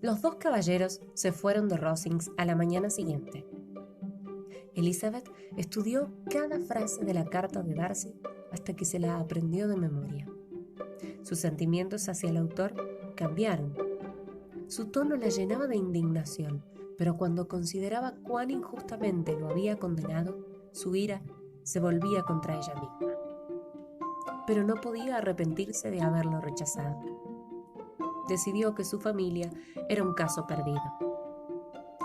Los dos caballeros se fueron de Rosings a la mañana siguiente. Elizabeth estudió cada frase de la carta de Darcy hasta que se la aprendió de memoria. Sus sentimientos hacia el autor cambiaron. Su tono la llenaba de indignación, pero cuando consideraba cuán injustamente lo había condenado, su ira se volvía contra ella misma. Pero no podía arrepentirse de haberlo rechazado. Decidió que su familia era un caso perdido.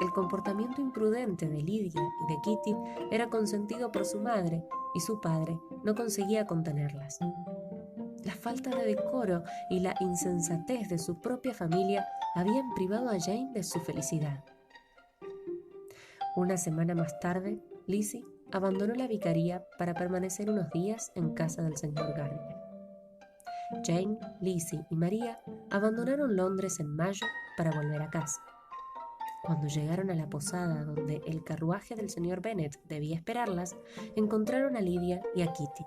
El comportamiento imprudente de Lydia y de Kitty era consentido por su madre y su padre no conseguía contenerlas. La falta de decoro y la insensatez de su propia familia habían privado a Jane de su felicidad. Una semana más tarde, Lizzie abandonó la vicaría para permanecer unos días en casa del señor Gardiner. Jane, Lizzie y María abandonaron Londres en mayo para volver a casa. Cuando llegaron a la posada donde el carruaje del señor Bennet debía esperarlas, encontraron a Lydia y a Kitty.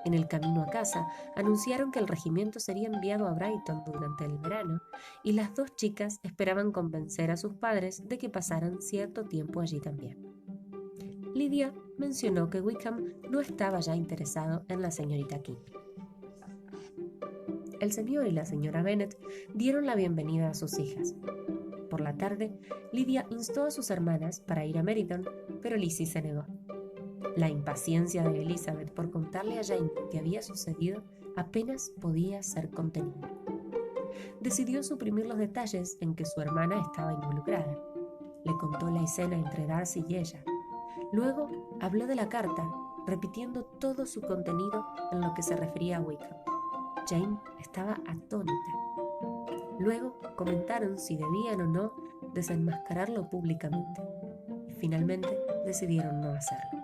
En el camino a casa, anunciaron que el regimiento sería enviado a Brighton durante el verano y las dos chicas esperaban convencer a sus padres de que pasaran cierto tiempo allí también. Lydia mencionó que Wickham no estaba ya interesado en la señorita Kitty. El señor y la señora Bennet dieron la bienvenida a sus hijas. Por la tarde, Lydia instó a sus hermanas para ir a Meryton, pero Lizzie se negó. La impaciencia de Elizabeth por contarle a Jane lo que había sucedido apenas podía ser contenida. Decidió suprimir los detalles en que su hermana estaba involucrada. Le contó la escena entre Darcy y ella. Luego habló de la carta, repitiendo todo su contenido en lo que se refería a Wickham. Jane estaba atónita. Luego comentaron si debían o no desenmascararlo públicamente. Y finalmente decidieron no hacerlo.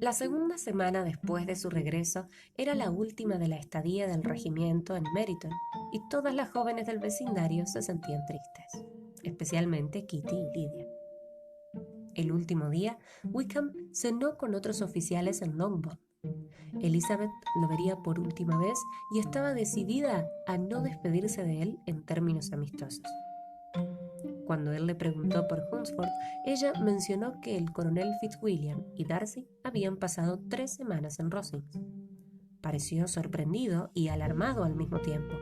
La segunda semana después de su regreso era la última de la estadía del regimiento en Meryton y todas las jóvenes del vecindario se sentían tristes, especialmente Kitty y Lydia. El último día, Wickham cenó con otros oficiales en Longbourn. Elizabeth lo vería por última vez y estaba decidida a no despedirse de él en términos amistosos. Cuando él le preguntó por Hunsford, ella mencionó que el coronel Fitzwilliam y Darcy habían pasado 3 semanas en Rosings. Pareció sorprendido y alarmado al mismo tiempo.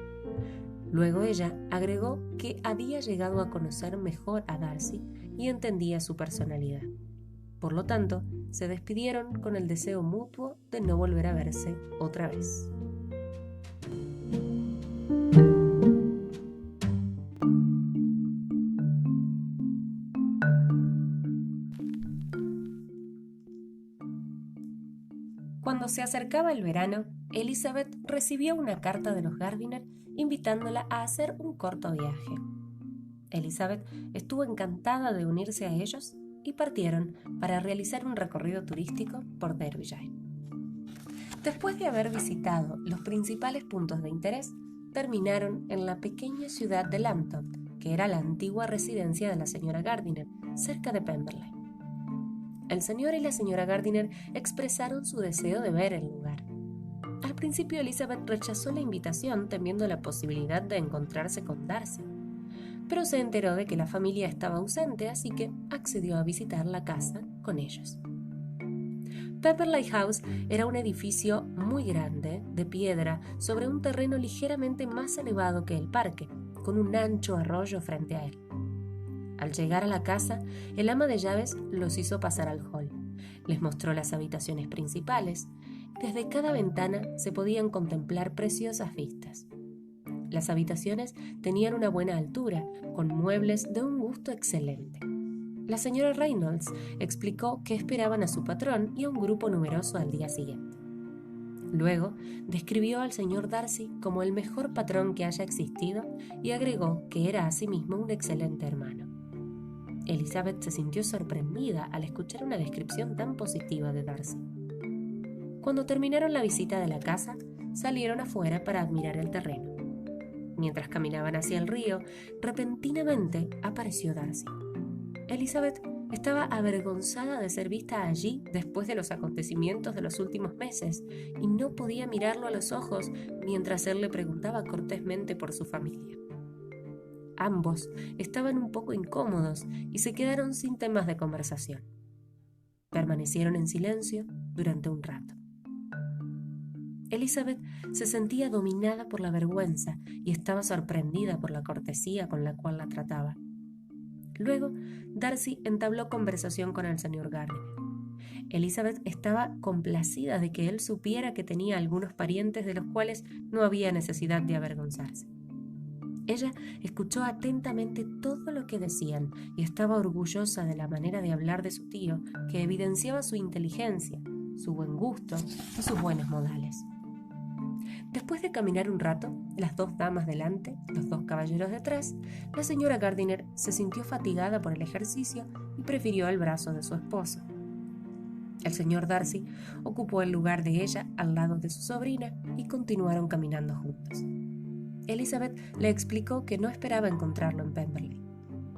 Luego ella agregó que había llegado a conocer mejor a Darcy y entendía su personalidad. Por lo tanto, se despidieron con el deseo mutuo de no volver a verse otra vez. Cuando se acercaba el verano, Elizabeth recibió una carta de los Gardiner invitándola a hacer un corto viaje. Elizabeth estuvo encantada de unirse a ellos y partieron para realizar un recorrido turístico por Derbyshire. Después de haber visitado los principales puntos de interés, terminaron en la pequeña ciudad de Lambton, que era la antigua residencia de la señora Gardiner, cerca de Pemberley. El señor y la señora Gardiner expresaron su deseo de ver el lugar. Al principio Elizabeth rechazó la invitación temiendo la posibilidad de encontrarse con Darcy, pero se enteró de que la familia estaba ausente, así que accedió a visitar la casa con ellos. Pemberley House era un edificio muy grande, de piedra, sobre un terreno ligeramente más elevado que el parque, con un ancho arroyo frente a él. Al llegar a la casa, el ama de llaves los hizo pasar al hall. Les mostró las habitaciones principales. Desde cada ventana se podían contemplar preciosas vistas. Las habitaciones tenían una buena altura, con muebles de un gusto excelente. La señora Reynolds explicó que esperaban a su patrón y a un grupo numeroso al día siguiente. Luego describió al señor Darcy como el mejor patrón que haya existido y agregó que era asimismo un excelente hermano. Elizabeth se sintió sorprendida al escuchar una descripción tan positiva de Darcy. Cuando terminaron la visita de la casa, salieron afuera para admirar el terreno. Mientras caminaban hacia el río, repentinamente apareció Darcy. Elizabeth estaba avergonzada de ser vista allí después de los acontecimientos de los últimos meses y no podía mirarlo a los ojos mientras él le preguntaba cortésmente por su familia. Ambos estaban un poco incómodos y se quedaron sin temas de conversación. Permanecieron en silencio durante un rato. Elizabeth se sentía dominada por la vergüenza y estaba sorprendida por la cortesía con la cual la trataba. Luego, Darcy entabló conversación con el señor Gardiner. Elizabeth estaba complacida de que él supiera que tenía algunos parientes de los cuales no había necesidad de avergonzarse. Ella escuchó atentamente todo lo que decían y estaba orgullosa de la manera de hablar de su tío, que evidenciaba su inteligencia, su buen gusto y sus buenos modales. Después de caminar un rato, las dos damas delante, los dos caballeros detrás, la señora Gardiner se sintió fatigada por el ejercicio y prefirió el brazo de su esposo. El señor Darcy ocupó el lugar de ella al lado de su sobrina y continuaron caminando juntos. Elizabeth le explicó que no esperaba encontrarlo en Pemberley.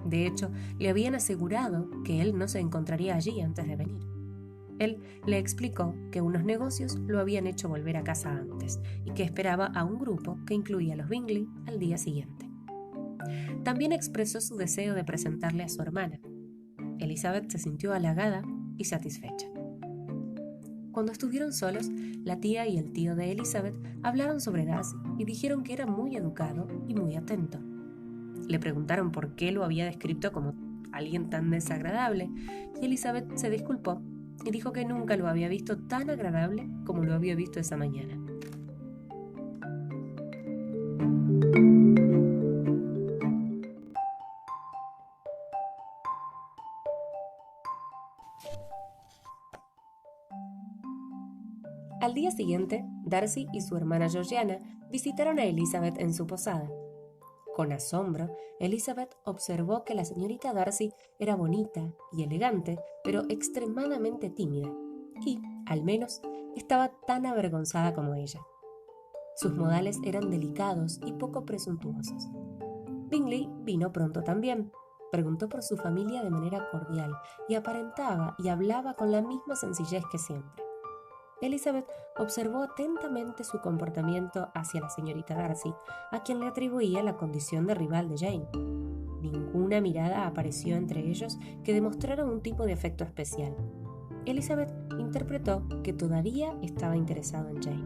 De hecho, le habían asegurado que él no se encontraría allí antes de venir. Él le explicó que unos negocios lo habían hecho volver a casa antes y que esperaba a un grupo que incluía a los Bingley al día siguiente. También expresó su deseo de presentarle a su hermana. Elizabeth se sintió halagada y satisfecha. Cuando estuvieron solos, la tía y el tío de Elizabeth hablaron sobre Darcy y dijeron que era muy educado y muy atento. Le preguntaron por qué lo había descrito como alguien tan desagradable y Elizabeth se disculpó y dijo que nunca lo había visto tan agradable como lo había visto esa mañana. Al día siguiente, Darcy y su hermana Georgiana visitaron a Elizabeth en su posada. Con asombro, Elizabeth observó que la señorita Darcy era bonita y elegante, pero extremadamente tímida, y, al menos, estaba tan avergonzada como ella. Sus modales eran delicados y poco presuntuosos. Bingley vino pronto también. Preguntó por su familia de manera cordial y aparentaba y hablaba con la misma sencillez que siempre. Elizabeth observó atentamente su comportamiento hacia la señorita Darcy, a quien le atribuía la condición de rival de Jane. Ninguna mirada apareció entre ellos que demostrara un tipo de afecto especial. Elizabeth interpretó que todavía estaba interesado en Jane.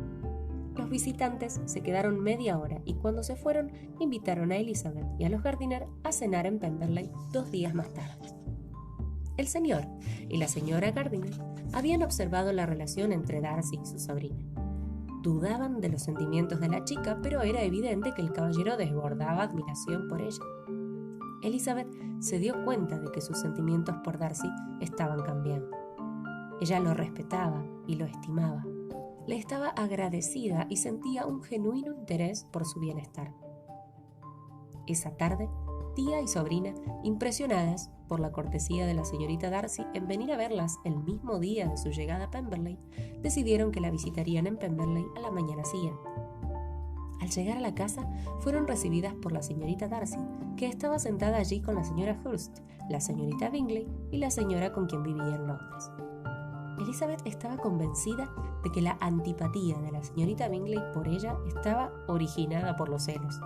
Los visitantes se quedaron media hora y cuando se fueron invitaron a Elizabeth y a los Gardiner a cenar en Pemberley 2 días más tarde. El señor y la señora Gardiner habían observado la relación entre Darcy y su sobrina. Dudaban de los sentimientos de la chica, pero era evidente que el caballero desbordaba admiración por ella. Elizabeth se dio cuenta de que sus sentimientos por Darcy estaban cambiando. Ella lo respetaba y lo estimaba. Le estaba agradecida y sentía un genuino interés por su bienestar. Esa tarde, tía y sobrina, impresionadas por la cortesía de la señorita Darcy en venir a verlas el mismo día de su llegada a Pemberley, decidieron que la visitarían en Pemberley a la mañana siguiente. Al llegar a la casa, fueron recibidas por la señorita Darcy, que estaba sentada allí con la señora Hurst, la señorita Bingley y la señora con quien vivía en Londres. Elizabeth estaba convencida de que la antipatía de la señorita Bingley por ella estaba originada por los celos.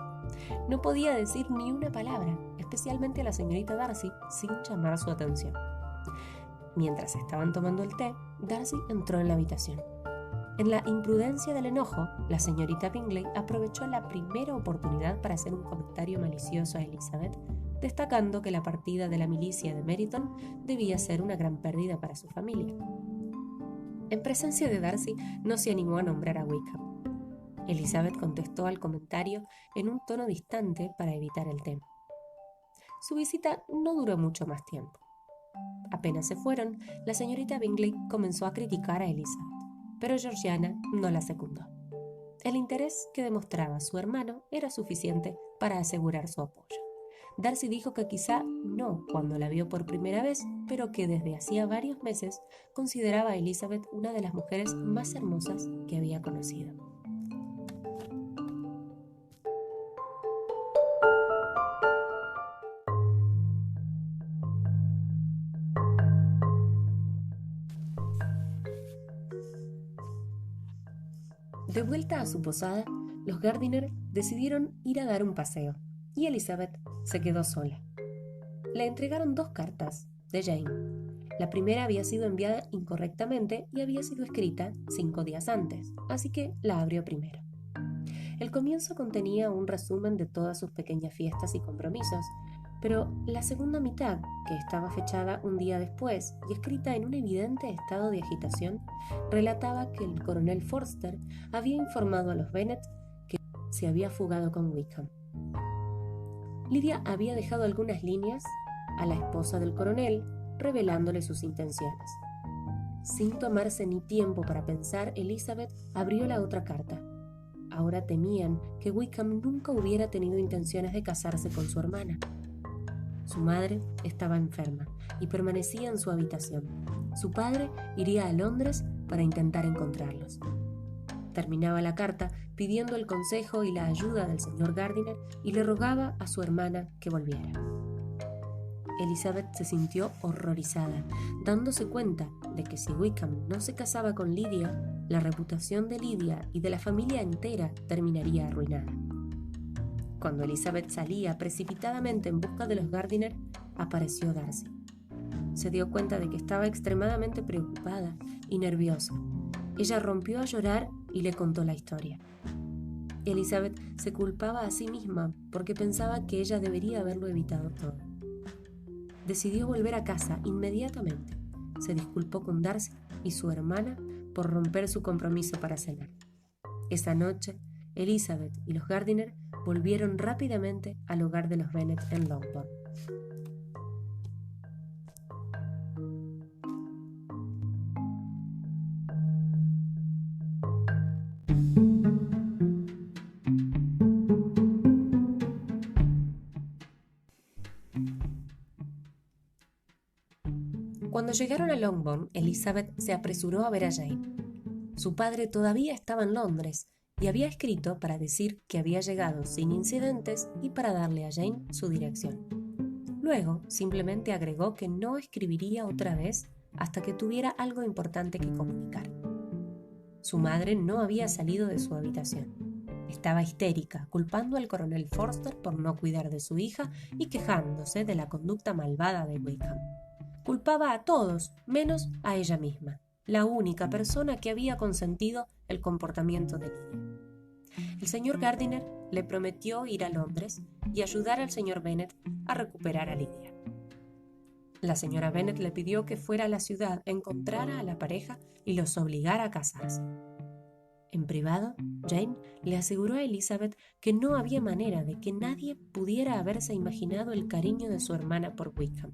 No podía decir ni una palabra, especialmente a la señorita Darcy, sin llamar su atención. Mientras estaban tomando el té, Darcy entró en la habitación. En la imprudencia del enojo, la señorita Bingley aprovechó la primera oportunidad para hacer un comentario malicioso a Elizabeth, destacando que la partida de la milicia de Meryton debía ser una gran pérdida para su familia. En presencia de Darcy, no se animó a nombrar a Wickham. Elizabeth contestó al comentario en un tono distante para evitar el tema. Su visita no duró mucho más tiempo. Apenas se fueron, la señorita Bingley comenzó a criticar a Elizabeth, pero Georgiana no la secundó. El interés que demostraba su hermano era suficiente para asegurar su apoyo. Darcy dijo que quizá no cuando la vio por primera vez, pero que desde hacía varios meses consideraba a Elizabeth una de las mujeres más hermosas que había conocido. De vuelta a su posada, los Gardiner decidieron ir a dar un paseo y Elizabeth se quedó sola. Le entregaron 2 cartas de Jane. La primera había sido enviada incorrectamente y había sido escrita 5 días antes, así que la abrió primero. El comienzo contenía un resumen de todas sus pequeñas fiestas y compromisos, pero la segunda mitad, que estaba fechada un día después y escrita en un evidente estado de agitación, relataba que el coronel Forster había informado a los Bennet que se había fugado con Wickham. Lydia había dejado algunas líneas a la esposa del coronel, revelándole sus intenciones. Sin tomarse ni tiempo para pensar, Elizabeth abrió la otra carta. Ahora temían que Wickham nunca hubiera tenido intenciones de casarse con su hermana. Su madre estaba enferma y permanecía en su habitación. Su padre iría a Londres para intentar encontrarlos. Terminaba la carta pidiendo el consejo y la ayuda del señor Gardiner y le rogaba a su hermana que volviera. Elizabeth se sintió horrorizada, dándose cuenta de que si Wickham no se casaba con Lydia, la reputación de Lydia y de la familia entera terminaría arruinada. Cuando Elizabeth salía precipitadamente en busca de los Gardiner, apareció Darcy. Se dio cuenta de que estaba extremadamente preocupada y nerviosa. Ella rompió a llorar y le contó la historia. Elizabeth se culpaba a sí misma porque pensaba que ella debería haberlo evitado todo. Decidió volver a casa inmediatamente. Se disculpó con Darcy y su hermana por romper su compromiso para cenar. Esa noche, Elizabeth y los Gardiner volvieron rápidamente al hogar de los Bennet en Longbourn. Cuando llegaron a Longbourn, Elizabeth se apresuró a ver a Jane. Su padre todavía estaba en Londres y había escrito para decir que había llegado sin incidentes y para darle a Jane su dirección. Luego, simplemente agregó que no escribiría otra vez hasta que tuviera algo importante que comunicar. Su madre no había salido de su habitación. Estaba histérica, culpando al coronel Forster por no cuidar de su hija y quejándose de la conducta malvada de Wickham. Culpaba a todos, menos a ella misma, la única persona que había consentido el comportamiento de Lydia. El señor Gardiner le prometió ir a Londres y ayudar al señor Bennet a recuperar a Lydia. La señora Bennet le pidió que fuera a la ciudad, encontrara a la pareja y los obligara a casarse. En privado, Jane le aseguró a Elizabeth que no había manera de que nadie pudiera haberse imaginado el cariño de su hermana por Wickham.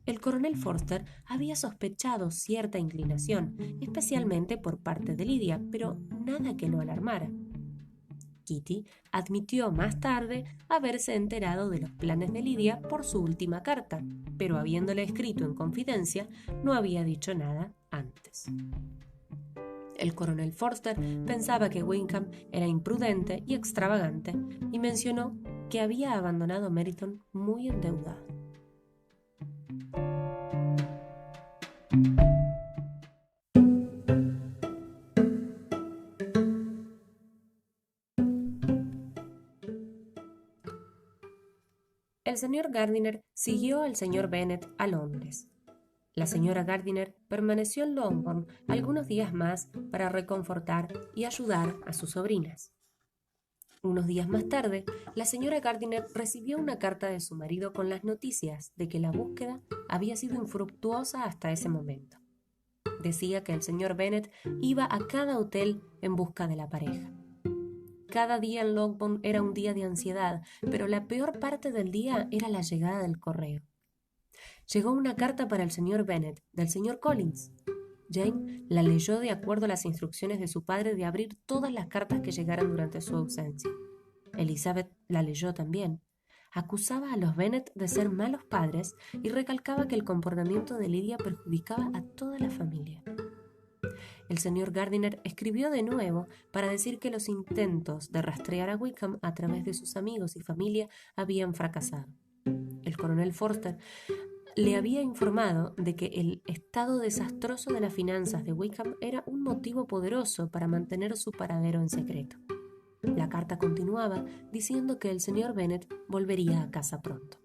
El coronel Forster había sospechado cierta inclinación, especialmente por parte de Lydia, pero nada que lo alarmara. Kitty admitió más tarde haberse enterado de los planes de Lydia por su última carta, pero habiéndole escrito en confidencia, no había dicho nada antes. El coronel Forster pensaba que Wickham era imprudente y extravagante y mencionó que había abandonado Meryton muy endeudado. El señor Gardiner siguió al señor Bennet a Londres. La señora Gardiner permaneció en Longbourn algunos días más para reconfortar y ayudar a sus sobrinas. Unos días más tarde, la señora Gardiner recibió una carta de su marido con las noticias de que la búsqueda había sido infructuosa hasta ese momento. Decía que el señor Bennet iba a cada hotel en busca de la pareja. Cada día en Longbourn era un día de ansiedad, pero la peor parte del día era la llegada del correo. Llegó una carta para el señor Bennet, del señor Collins. Jane la leyó de acuerdo a las instrucciones de su padre de abrir todas las cartas que llegaran durante su ausencia. Elizabeth la leyó también. Acusaba a los Bennet de ser malos padres y recalcaba que el comportamiento de Lydia perjudicaba a toda la familia. El señor Gardiner escribió de nuevo para decir que los intentos de rastrear a Wickham a través de sus amigos y familia habían fracasado. El coronel Forster le había informado de que el estado desastroso de las finanzas de Wickham era un motivo poderoso para mantener su paradero en secreto. La carta continuaba diciendo que el señor Bennet volvería a casa pronto.